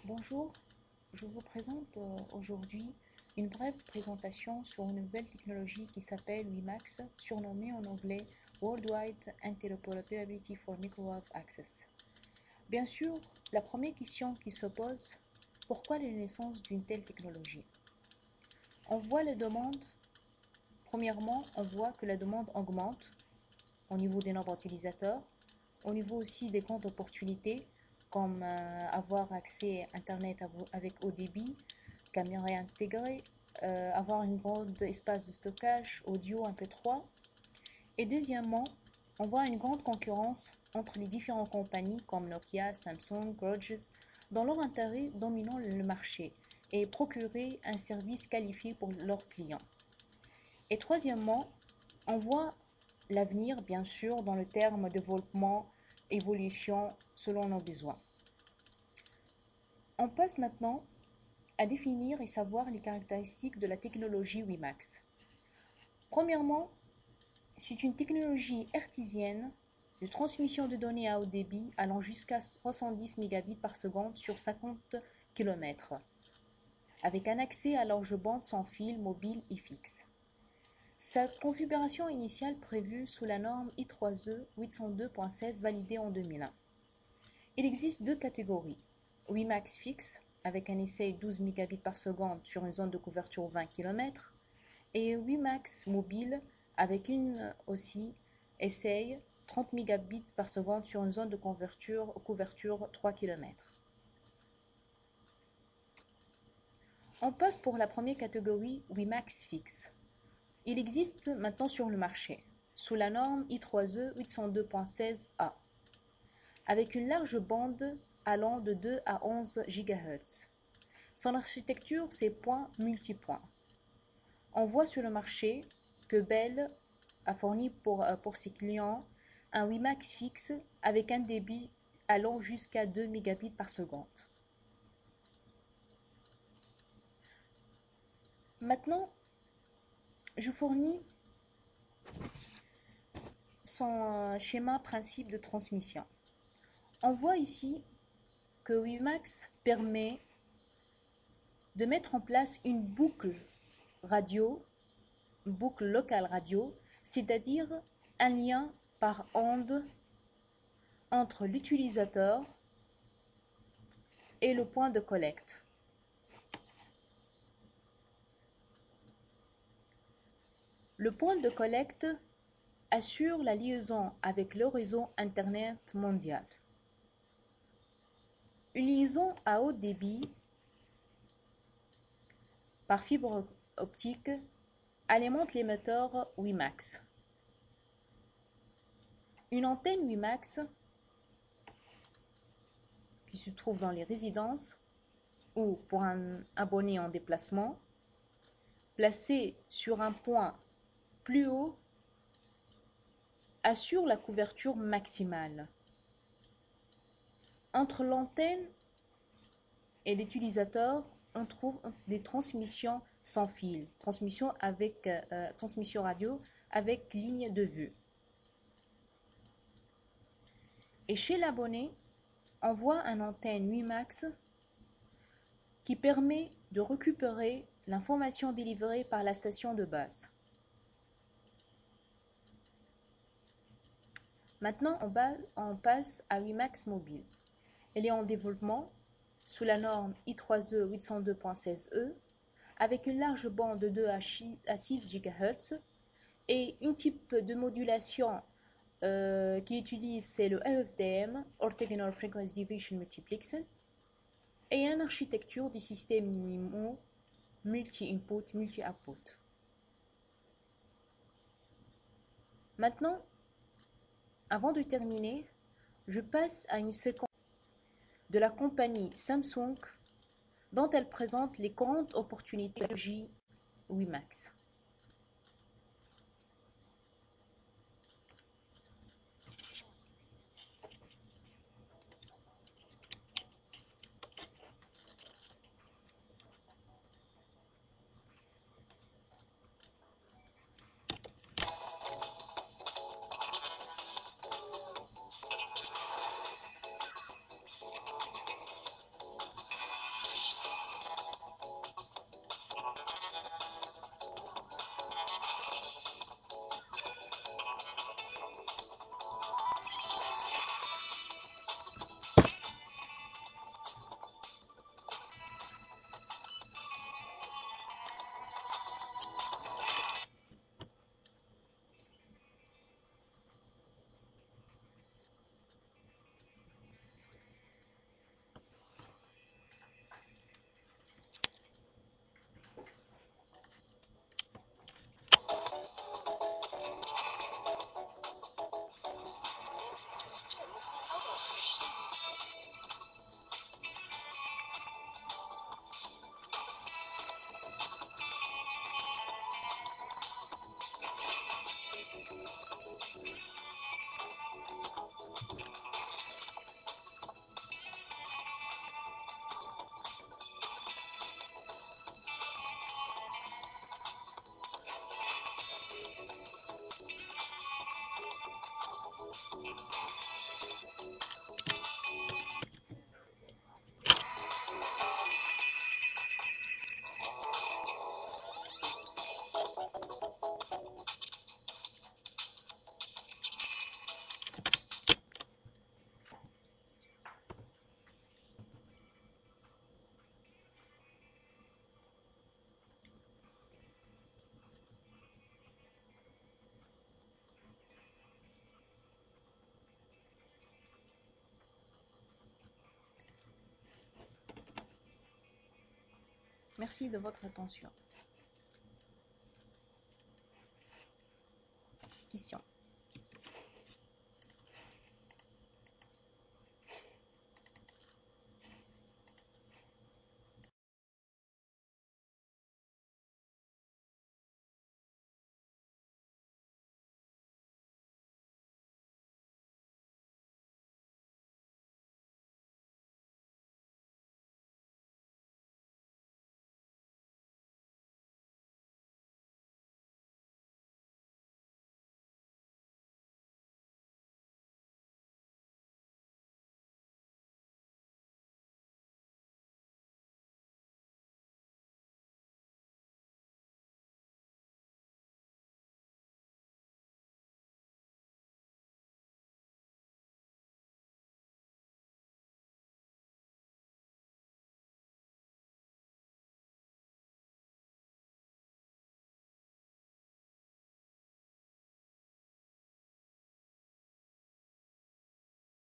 Bonjour, je vous présente aujourd'hui une brève présentation sur une nouvelle technologie qui s'appelle WiMAX, surnommée en anglais Worldwide Interoperability for Microwave Access. Bien sûr, la première question qui se pose, pourquoi la naissance d'une telle technologie? On voit les demandes. Premièrement, on voit que la demande augmente au niveau des nombres d'utilisateurs, au niveau aussi des grandes opportunités, comme avoir accès à Internet avec haut débit, caméra intégrée, avoir un grand espace de stockage, audio MP3. Et deuxièmement, on voit une grande concurrence entre les différentes compagnies comme Nokia, Samsung, Rogers, dont leur intérêt dominant le marché et procurer un service qualifié pour leurs clients. Et troisièmement, on voit l'avenir, bien sûr, dans le terme développement, évolution selon nos besoins. On passe maintenant à définir et savoir les caractéristiques de la technologie WiMAX. Premièrement, c'est une technologie hertzienne de transmission de données à haut débit allant jusqu'à 70 mégabits par seconde sur 50 km, avec un accès à large bande sans fil mobile et fixe. Sa configuration initiale prévue sous la norme I3E 802.16 validée en 2001. Il existe deux catégories, WiMAX fixe avec un essai 12 mégabits par seconde sur une zone de couverture 20 km et WiMAX mobile avec une aussi essai 30 mégabits par seconde sur une zone de couverture 3 km. On passe pour la première catégorie WiMAX fixe. Il existe maintenant sur le marché, sous la norme I3E 802.16a, avec une large bande allant de 2 à 11 GHz. Son architecture, c'est point multipoint. On voit sur le marché que Bell a fourni pour ses clients un WiMAX fixe avec un débit allant jusqu'à 2 mégabits par seconde. Maintenant, je fournis son schéma principe de transmission. On voit ici que WiMAX permet de mettre en place une boucle radio, une boucle locale radio, c'est-à-dire un lien par onde entre l'utilisateur et le point de collecte. Le point de collecte assure la liaison avec le réseau Internet mondial. Une liaison à haut débit par fibre optique alimente l'émetteur WiMAX. Une antenne WiMAX qui se trouve dans les résidences ou pour un abonné en déplacement, placée sur un point plus haut, assure la couverture maximale. Entre l'antenne et l'utilisateur, on trouve des transmissions sans fil, transmission radio avec ligne de vue. Et chez l'abonné, on voit une antenne WiMAX qui permet de récupérer l'information délivrée par la station de base. Maintenant, on passe à WiMAX mobile. Elle est en développement sous la norme I3E 802.16e avec une large bande de 2 à 6 GHz et un type de modulation qu'il utilise, c'est le OFDM, Orthogonal Frequency Division Multiplexing, et une architecture du système MIMO, multi-input, multi-output. Maintenant, avant de terminer, je passe à une séquence de la compagnie Samsung dont elle présente les grandes opportunités de WiMAX. Merci de votre attention. Question.